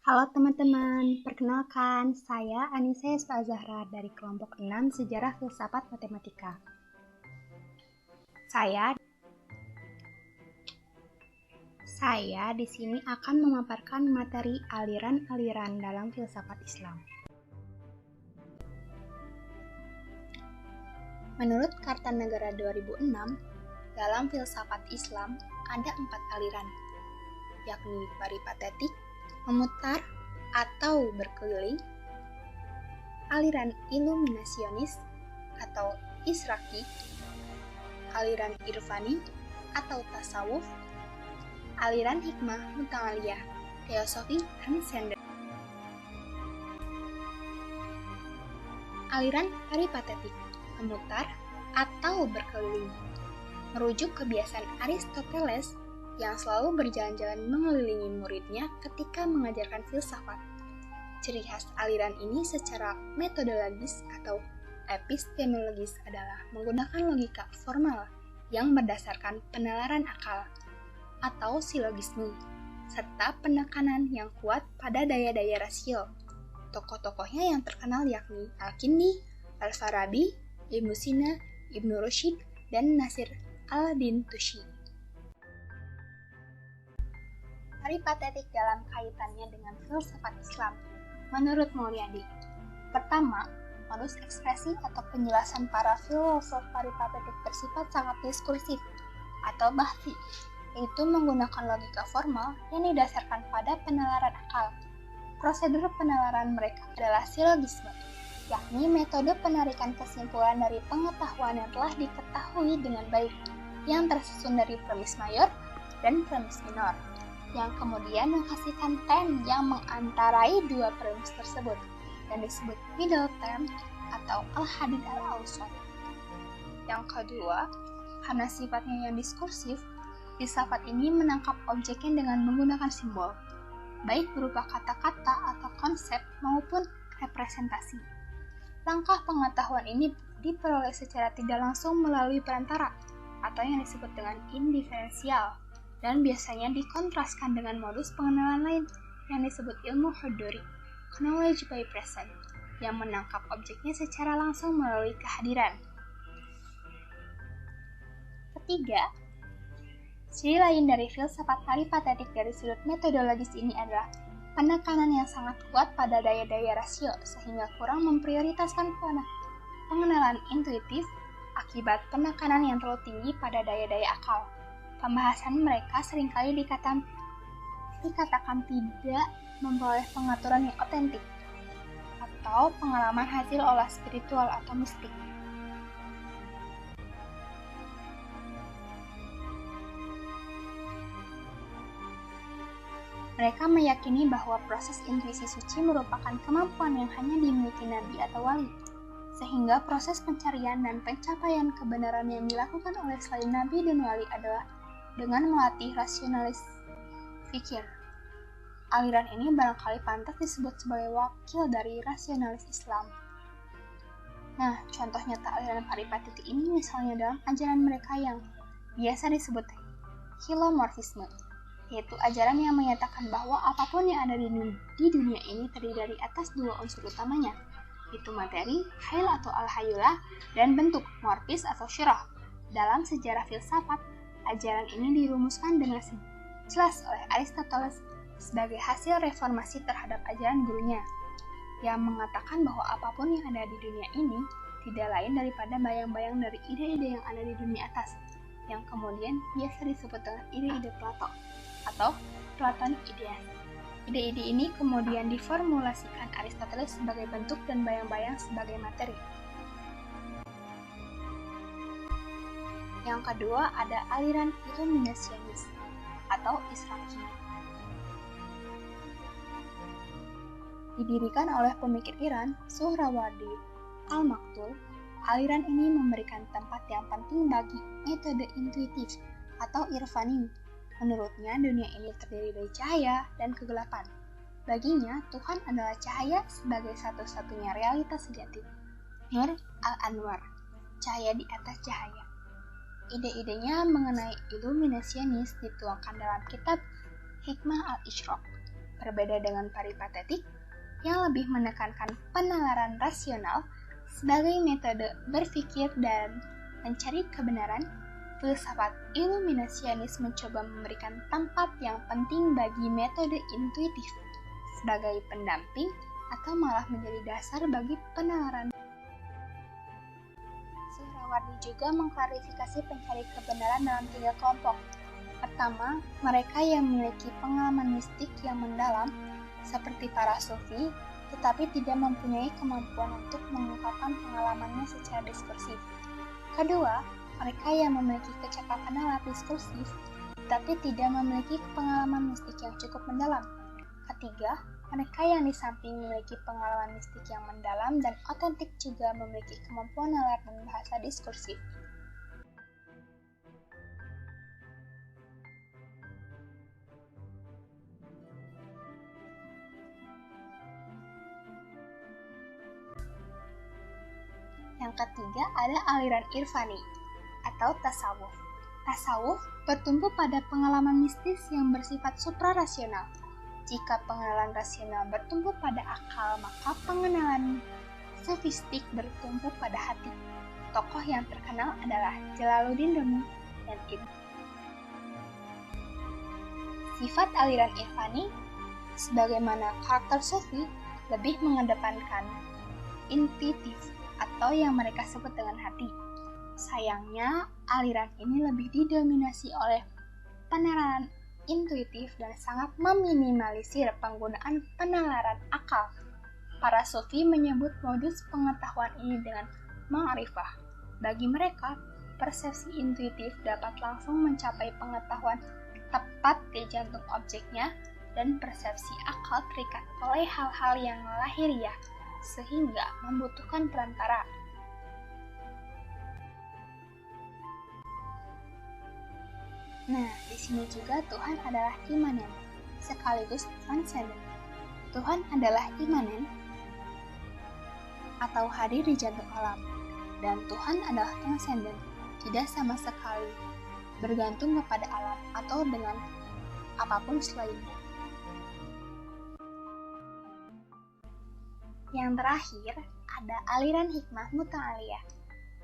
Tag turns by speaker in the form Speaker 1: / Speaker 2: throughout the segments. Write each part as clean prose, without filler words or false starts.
Speaker 1: Halo teman-teman, perkenalkan saya Anissa Yesfa Zahra dari kelompok 6 Sejarah Filsafat Matematika. Saya di sini akan memaparkan materi aliran-aliran dalam filsafat Islam. Menurut Kartanegara 2006, dalam filsafat Islam ada 4 aliran, yakni peripatetik, memutar atau berkeliling, aliran iluminasionis atau isyraqi, aliran irfani atau tasawuf, aliran hikmah muta'aliyah, teosofi transenden. Aliran peripatetik, memutar atau berkeliling, merujuk kebiasaan Aristoteles yang selalu berjalan-jalan mengelilingi muridnya ketika mengajarkan filsafat. Ciri khas aliran ini secara metodologis atau epistemologis adalah menggunakan logika formal yang berdasarkan penalaran akal atau silogisme, serta penekanan yang kuat pada daya-daya rasio. Tokoh-tokohnya yang terkenal yakni Al-Kindi, Al-Farabi, Ibnu Sina, Ibnu Rushd, dan Nasir al-Din Tusi. Peripatetik dalam kaitannya dengan filsafat Islam, menurut Mulyadi. Pertama, modus ekspresi atau penjelasan para filosof peripatetik bersifat sangat diskursif atau bahsi, yaitu menggunakan logika formal yang didasarkan pada penalaran akal. Prosedur penalaran mereka adalah silogisme, yakni metode penarikan kesimpulan dari pengetahuan yang telah diketahui dengan baik, yang tersusun dari premis mayor dan premis minor, yang kemudian menghasilkan term yang mengantarai dua premis tersebut, dan disebut middle term atau al-hadid al-awsat. Yang kedua, karena sifatnya yang diskursif, filsafat ini menangkap objeknya dengan menggunakan simbol, baik berupa kata-kata atau konsep maupun representasi. Langkah pengetahuan ini diperoleh secara tidak langsung melalui perantara, atau yang disebut dengan indiferensial, dan biasanya dikontraskan dengan modus pengenalan lain yang disebut ilmu huduri, knowledge by present, yang menangkap objeknya secara langsung melalui kehadiran. Ketiga, ciri lain dari filsafat peripatetik dari sudut metodologis ini adalah penekanan yang sangat kuat pada daya-daya rasio, sehingga kurang memprioritaskan pengenalan intuitif akibat penekanan yang terlalu tinggi pada daya-daya akal. Pembahasan mereka seringkali dikatakan tidak memperoleh pengaturan yang otentik atau pengalaman hasil olah spiritual atau mistik. Mereka meyakini bahwa proses intuisi suci merupakan kemampuan yang hanya dimiliki nabi atau wali, sehingga proses pencarian dan pencapaian kebenaran yang dilakukan oleh selain nabi dan wali adalah dengan melatih rasionalis fikir. Aliran ini barangkali pantas disebut sebagai wakil dari rasionalis Islam. Nah, contoh nyata aliran peripatetik ini misalnya dalam ajaran mereka yang biasa disebut hilomorfisme, yaitu ajaran yang menyatakan bahwa apapun yang ada di dunia ini terdiri dari atas dua unsur utamanya, yaitu materi, hail atau al-hayulah, dan bentuk, morfis atau syirah. Dalam sejarah filsafat, ajaran ini dirumuskan dengan jelas oleh Aristoteles sebagai hasil reformasi terhadap ajaran gurunya, yang mengatakan bahwa apapun yang ada di dunia ini tidak lain daripada bayang-bayang dari ide-ide yang ada di dunia atas, yang kemudian biasa disebut dengan ide-ide Plato atau Platonic ideas. Ide-ide ini kemudian diformulasikan Aristoteles sebagai bentuk dan bayang-bayang sebagai materi. Yang kedua ada aliran iluminasionis atau isyraqi. Didirikan oleh pemikir Iran Suhrawardi al-Maktul, aliran ini memberikan tempat yang penting bagi metode intuitif atau irfani. Menurutnya, dunia ini terdiri dari cahaya dan kegelapan. Baginya, Tuhan adalah cahaya sebagai satu-satunya realitas sejati. Nur al-Anwar, cahaya di atas cahaya. Ide-idenya mengenai iluminasionis dituangkan dalam kitab Hikmah al-Isyraq. Berbeda dengan peripatetik yang lebih menekankan penalaran rasional sebagai metode berpikir dan mencari kebenaran, filsafat Iluminasianis mencoba memberikan tempat yang penting bagi metode intuitif sebagai pendamping atau malah menjadi dasar bagi penalaran. Suhrawardi juga mengklarifikasi pencari kebenaran dalam 3 kelompok. Pertama, mereka yang memiliki pengalaman mistik yang mendalam, seperti para sufi, tetapi tidak mempunyai kemampuan untuk mengungkapkan pengalamannya secara diskursif. Kedua, mereka yang memiliki kecakapan nalar diskursif, tetapi tidak memiliki pengalaman mistik yang cukup mendalam. Ketiga, mereka yang di samping memiliki pengalaman mistik yang mendalam dan otentik juga memiliki kemampuan nalar dan bahasa diskursif. Yang ketiga ada aliran irfani atau tasawuf. Tasawuf bertumbuh pada pengalaman mistis yang bersifat suprarasional. Jika pengenalan rasional bertumbuh pada akal, maka pengenalan sofistik bertumbuh pada hati. Tokoh yang terkenal adalah Jalaluddin Rumi dan Ibn. Sifat aliran irfani, sebagaimana karakter sufi, lebih mengedepankan intuitif atau yang mereka sebut dengan hati. Sayangnya, aliran ini lebih didominasi oleh penalaran intuitif dan sangat meminimalisir penggunaan penalaran akal. Para sufi menyebut modus pengetahuan ini dengan ma'rifah. Bagi mereka, persepsi intuitif dapat langsung mencapai pengetahuan tepat di jantung objeknya dan persepsi akal terikat oleh hal-hal yang lahiriah sehingga membutuhkan perantara. Nah, di sini juga Tuhan adalah imanen, sekaligus transenden. Tuhan adalah imanen atau hadir di jantung alam, dan Tuhan adalah transenden, tidak sama sekali bergantung kepada alam atau dengan apapun selainnya. Yang terakhir, ada aliran hikmah muta'aliyah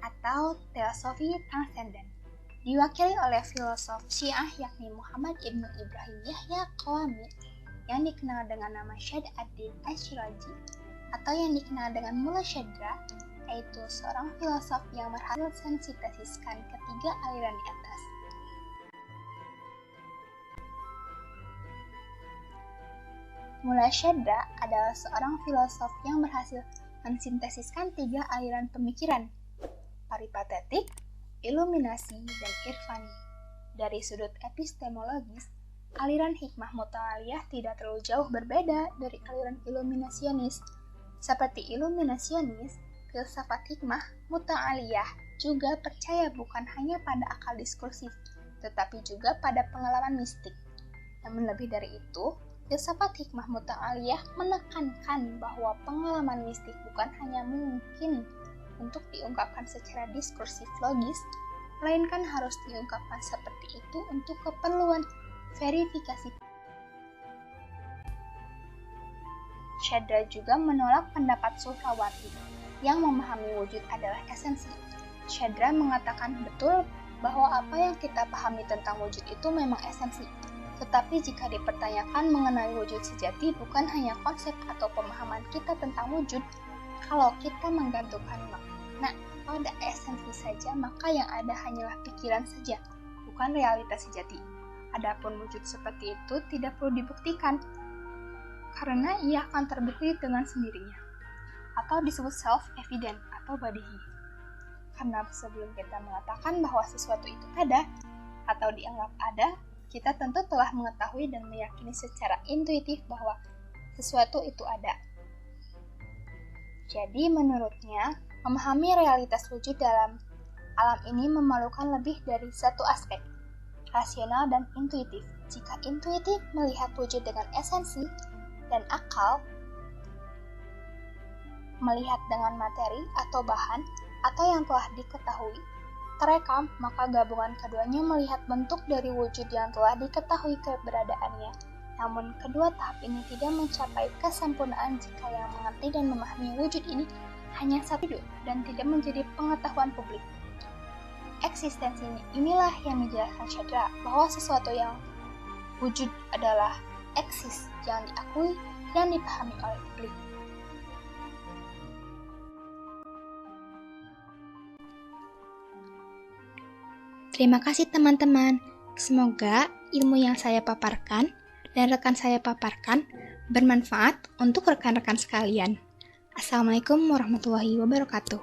Speaker 1: atau teosofi transenden, diwakili oleh filosof Syiah yakni Muhammad Ibnu Ibrahim Yahya Qawami yang dikenal dengan nama Syed ad-Din Ash-Shirazi atau yang dikenal dengan Mullah Syedra, yaitu seorang filosof yang berhasil mensintesiskan ketiga aliran di atas. Mullah Syedra adalah seorang filosof yang berhasil mensintesiskan 3 aliran pemikiran, peripatetik, iluminasi, dan irfani. Dari sudut epistemologis, aliran hikmah muta'aliyah tidak terlalu jauh berbeda dari aliran iluminasionis. Seperti iluminasionis, filsafat hikmah muta'aliyah juga percaya bukan hanya pada akal diskursif, tetapi juga pada pengalaman mistik. Namun lebih dari itu, filsafat hikmah muta'aliyah menekankan bahwa pengalaman mistik bukan hanya mungkin untuk diungkapkan secara diskursif logis, melainkan harus diungkapkan seperti itu untuk keperluan verifikasi. Syedra juga menolak pendapat Suhrawardi yang memahami wujud adalah esensi. Syedra mengatakan betul bahwa apa yang kita pahami tentang wujud itu memang esensi, tetapi jika dipertanyakan mengenai wujud sejati bukan hanya konsep atau pemahaman kita tentang wujud. Kalau kita menggantungkan makna pada esensi saja, maka yang ada hanyalah pikiran saja, bukan realitas sejati. Adapun wujud seperti itu tidak perlu dibuktikan, karena ia akan terbukti dengan sendirinya, atau disebut self-evident atau badihi. Karena sebelum kita mengatakan bahwa sesuatu itu ada, atau dianggap ada, kita tentu telah mengetahui dan meyakini secara intuitif bahwa sesuatu itu ada. Jadi menurutnya, memahami realitas wujud dalam alam ini memerlukan lebih dari satu aspek, rasional dan intuitif. Jika intuitif melihat wujud dengan esensi, dan akal melihat dengan materi atau bahan atau yang telah diketahui, terekam, maka gabungan keduanya melihat bentuk dari wujud yang telah diketahui keberadaannya, Namun, kedua tahap ini tidak mencapai kesempurnaan jika yang mengerti dan memahami wujud ini hanya satu dan tidak menjadi pengetahuan publik. Eksistensi inilah yang menjelaskan Chandra bahwa sesuatu yang wujud adalah eksis, yang diakui dan dipahami oleh publik. Terima kasih teman-teman. Semoga ilmu yang saya paparkan dan rekan saya paparkan bermanfaat untuk rekan-rekan sekalian. Assalamualaikum warahmatullahi wabarakatuh.